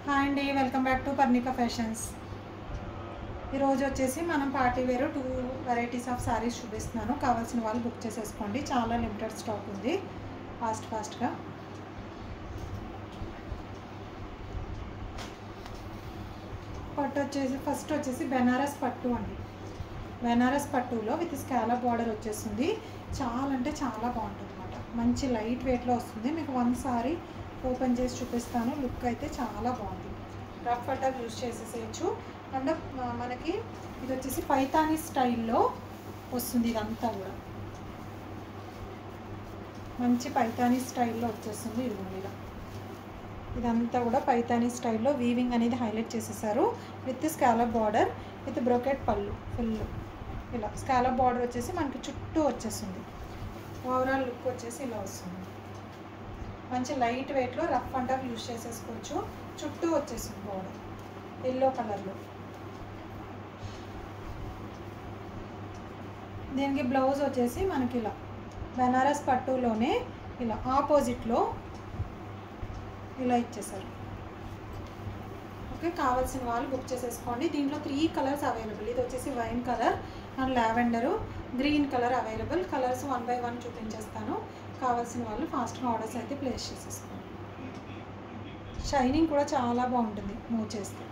Hi అండి, welcome back to Parnika Fashions. ఈరోజు వచ్చేసి మనం party wear 2 varieties of saris చూపిస్తున్నాను. కావాల్సిన వాళ్ళు బుక్ చేసేసుకోండి. చాలా లిమిటెడ్ స్టాక్ ఉంది. ఫాస్ట్గా పట్టు వచ్చేసి ఫస్ట్ వచ్చేసి బెనారస్ పట్టు అండి. బెనారస్ పట్టులో విత్ స్కాలప్ బార్డర్ వచ్చేస్తుంది. చాలా అంటే చాలా బాగుంటుంది అన్నమాట. మంచి లైట్ వెయిట్లో వస్తుంది. మీకు వన్ సారీ ఓపెన్ చేసి చూపిస్తాను. లుక్ అయితే చాలా బాగుంది. రఫ్ అటాక్ యూజ్ చేసేసేయచ్చు. అండ్ మనకి ఇది వచ్చేసి పైతానీ స్టైల్లో వస్తుంది. ఇదంతా కూడా మంచి పైతానీ స్టైల్లో వచ్చేస్తుంది. ఇలా ఇదంతా కూడా పైతానీ స్టైల్లో వీవింగ్ అనేది హైలైట్ చేసేసారు. With scallop border with brocade పళ్ళు ఫుల్ ఇలా స్కాలప్ బార్డర్ వచ్చేసి మనకి చుట్టూ వచ్చేస్తుంది. ఓవరాల్ లుక్ వచ్చేసి ఇలా వస్తుంది. మంచి లైట్ వెయిట్లో రఫ్ అండ్ టఫ్ యూజ్ చేసేసుకోవచ్చు. చుట్టూ వచ్చేస్తుంది బార్డర్ ఎల్లో కలర్లో. దీనికి బ్లౌజ్ వచ్చేసి మనకి ఇలా బెనారస్ పట్టులోనే ఇలా ఆపోజిట్లో ఇలా ఇచ్చేసారు. ఓకే, కావాల్సిన వాళ్ళు బుక్ చేసేసుకోండి. దీంట్లో 3 కలర్స్ అవైలబుల్. ఇది వచ్చేసి wine colour and lavender, green colour available. Colours 1 by 1 చూపించేస్తాను. కావాల్సిన వాళ్ళు ఫాస్ట్గా ఆర్డర్స్ అయితే ప్లేస్ చేసేసుకోండి. షైనింగ్ కూడా చాలా బాగుంటుంది మూవ్ చేస్తే.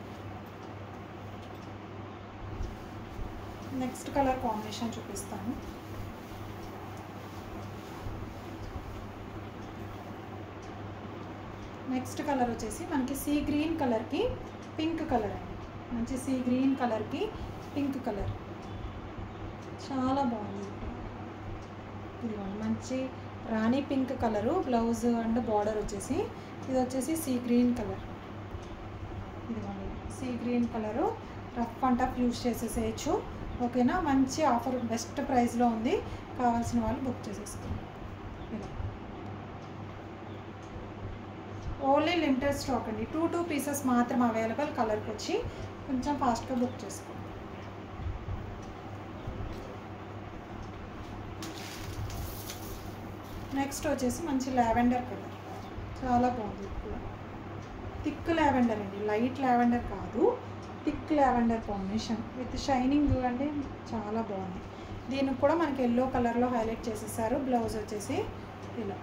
నెక్స్ట్ కలర్ కాంబినేషన్ చూపిస్తాను. నెక్స్ట్ కలర్ వచ్చేసి మనకి సీ గ్రీన్ కలర్కి పింక్ కలర్ అండి. మంచి సీ గ్రీన్ కలర్కి పింక్ కలర్ చాలా బాగుంది. ఇదిగోండి మంచి రాణి pink colour blouse and border వచ్చేసి. ఇది వచ్చేసి సీ గ్రీన్ కలర్. ఇదిగోండి sea green colour rough and tough use చేసేసేయచ్చు. ఓకేనా, మంచి ఆఫర్ బెస్ట్ ప్రైస్లో ఉంది. కావాల్సిన వాళ్ళు బుక్ చేసేసుకోండి. ఓన్లీ లిమిటెడ్ స్టాక్ అండి. 2 పీసెస్ మాత్రం అవైలబుల్. కలర్కి వచ్చి కొంచెం ఫాస్ట్గా బుక్ చేసుకోండి. నెక్స్ట్ వచ్చేసి మంచి లావెండర్ కలర్ చాలా బాగుంది. థిక్ లావెండర్ అండి, లైట్ లావెండర్ కాదు, thick lavender combination with shining చూడండి చాలా బాగుంది. దీనికి కూడా మనకి ఎల్లో కలర్లో హైలైట్ చేసేసారు. బ్లౌజ్ వచ్చేసి ఇలా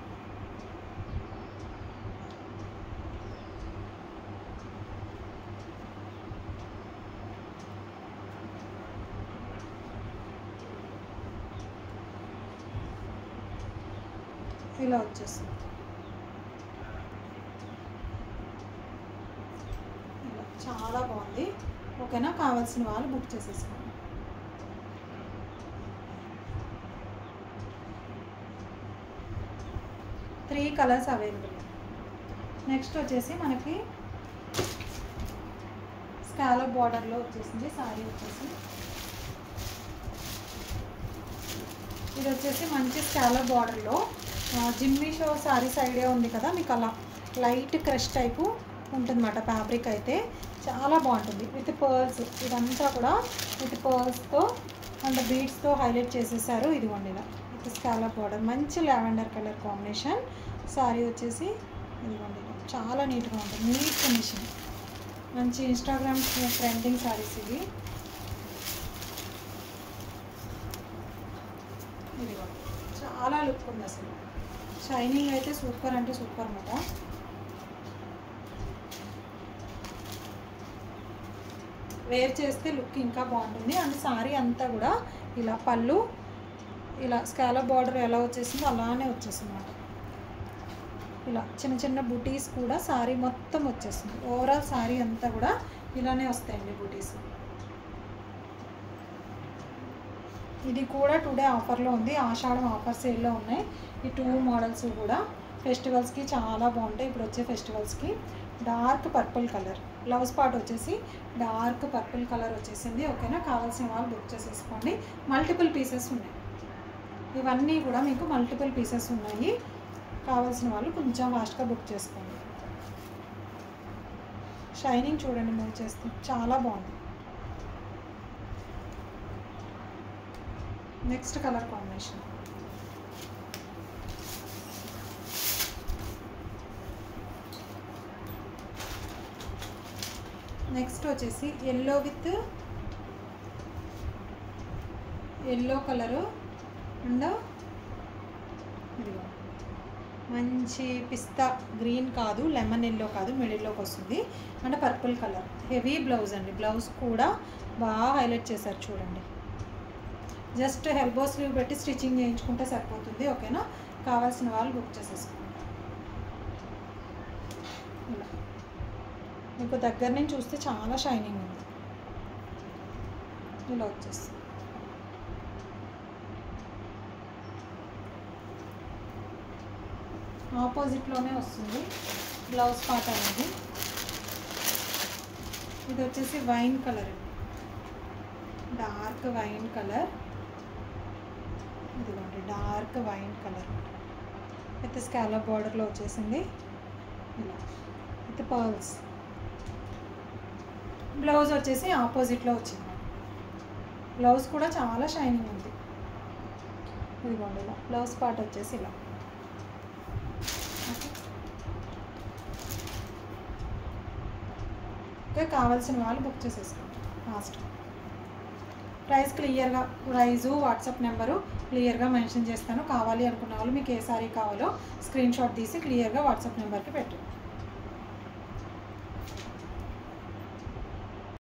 ఇలా వచ్చేస్తుంది. ఇలా చాలా బాగుంది. ఓకేనా, కావాల్సిన వాళ్ళు బుక్ చేసేసుకోండి. Three colours available. నెక్స్ట్ వచ్చేసి మనకి స్కాలప్ బార్డర్లో వచ్చేసింది సారీ వచ్చేసి. ఇది వచ్చేసి మంచి స్కాలప్ బార్డర్లో జిమ్మీ షో సారీస్ ఐడియా ఉంది కదా మీకు, అలా లైట్ క్రష్ టైపు ఉంటుందన్నమాట. ఫ్యాబ్రిక్ అయితే చాలా బాగుంటుంది. విత్ పర్ల్స్ ఇదంతా కూడా విత్ పర్ల్స్తో అండ్ బీడ్స్తో హైలైట్ చేసేసారు. ఇదిగోండి ఇలా విత్ స్కాలప్ బార్డర్ మంచి లావెండర్ కలర్ కాంబినేషన్. సారీ వచ్చేసి ఇదిగోండి చాలా నీట్గా ఉంటుంది. నీట్ ఫినిషింగ్ మంచి ఇన్స్టాగ్రామ్ ట్రెండింగ్ సారీస్ ఇవి. ఇదిగోండి చాలా లుక్ ఉంది అసలు. షైనింగ్ అయితే సూపర్ అంటే సూపర్ అన్నమాట. వేర్ చేస్తే లుక్ ఇంకా బాగుంటుంది. అండ్ సారీ అంతా కూడా ఇలా పళ్ళు ఇలా స్కాలప్ బార్డర్ ఎలా వచ్చేసిందో అలానే వచ్చేసింది అన్నమాట. ఇలా చిన్న చిన్న బుటీస్ కూడా సారీ మొత్తం వచ్చేస్తుంది. ఓవరాల్ సారీ అంతా కూడా ఇలానే వస్తాయండి బుటీస్. ఇది కూడా టుడే ఆఫర్లో ఉంది. ఆషాఢం ఆఫర్ సేల్లో ఉన్నాయి ఈ 2 మోడల్స్ కూడా. ఫెస్టివల్స్కి చాలా బాగుంటాయి. ఇప్పుడు వచ్చే ఫెస్టివల్స్కి dark purple colour blouse part వచ్చేసి డార్క్ పర్పుల్ కలర్ వచ్చేసింది. ఓకేనా, కావాల్సిన వాళ్ళు బుక్ చేసేసుకోండి. మల్టిపుల్ పీసెస్ ఉన్నాయి. ఇవన్నీ కూడా మీకు మల్టిపుల్ పీసెస్ ఉన్నాయి. కావాల్సిన వాళ్ళు కొంచెం ఫాస్ట్గా బుక్ చేసుకోండి. షైనింగ్ చూడండి మూవ్ చేస్తే చాలా బాగుంది. నెక్స్ట్ కలర్ కాంబినేషన్ నెక్స్ట్ వచ్చేసి yellow with yellow colour and ఇదిగో మంచి పిస్తా గ్రీన్ కాదు, లెమన్ ఎల్లో కాదు, మిడిల్లోకి వస్తుంది and purple colour. Heavy blouse అండి. బ్లౌజ్ కూడా బాగా హైలైట్ చేశారు చూడండి. జస్ట్ ఎల్బో స్లీవ్ పెట్టి స్టిచ్చింగ్ చేయించుకుంటే సరిపోతుంది. ఓకేనా? కావాల్సిన వాళ్ళు బుక్ చేసేసుకోండి. ఇలా మీకు దగ్గర నుంచి చూస్తే చాలా షైనింగ్ ఉంది. ఇలా వచ్చేస్తుంది. ఆపోజిట్లోనే వస్తుంది బ్లౌజ్ పార్ట్ అనేది. ఇది వచ్చేసి wine colour, dark wine colour. ఇదిగోండి dark wine colour with scallop బార్డర్లో వచ్చేసింది. ఇలా విత్ పర్ల్స్. బ్లౌజ్ వచ్చేసి ఆపోజిట్లో వచ్చింది. బ్లౌజ్ కూడా చాలా షైనింగ్ ఉంది. ఇదిగోండి ఇలా బ్లౌజ్ పార్ట్ వచ్చేసి ఇలా. ఓకే, కావాల్సిన వాళ్ళు బుక్ చేసేసుకోండి ఫాస్ట్. ప్రైస్ క్లియర్గా, ప్రైజు వాట్సాప్ నెంబరు క్లియర్గా మెన్షన్ చేస్తాను. కావాలి అనుకున్న వాళ్ళు మీకు ఏ సారీ కావాలో స్క్రీన్ షాట్ తీసి క్లియర్గా వాట్సాప్ నెంబర్కి పెట్టండి.